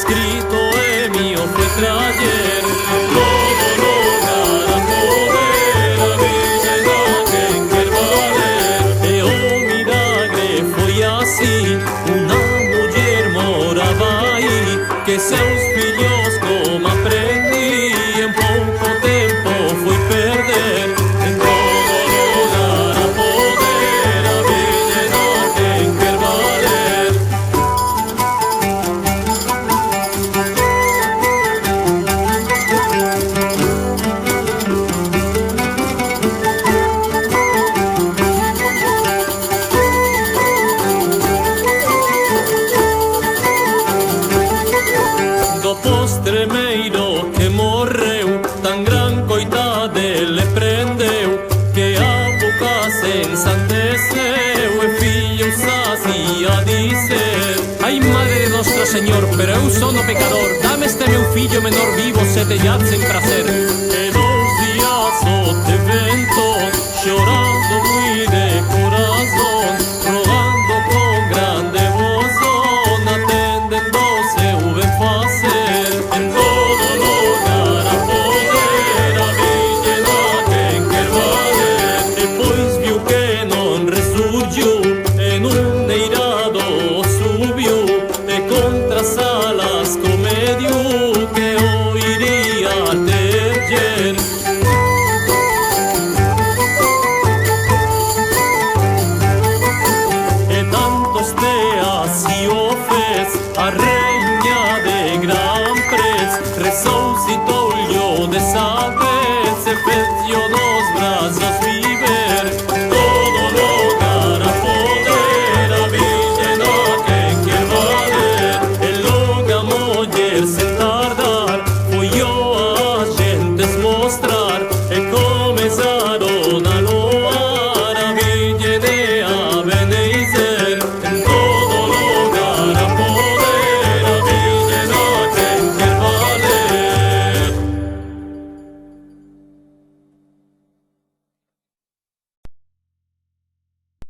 escrito é mio foi trayer todo lugar a poder a virgem a quem quer valer. E o milagre foi assim, uma mulher morava aí, que seus filhos como aprendi, em pouco tempo foi perder. Em todo lugar a poder a virgem a quem quer valer. Do postremeiro que morreu, tan gran coitade le prendeu, que a boca se ensandeceu e fillos así a dizer: ai, Madre de Nostro Señor, pero eu son o pecador, dame este meu fillo menor vivo, se te llad sen prazer. E 2 días o te vento, chorando muy de corazón, rogando con gran devoción, atendendo seu ben facer. En todo lugar a poder a virgem a quen quer valer. Depois viu que non resurgiu,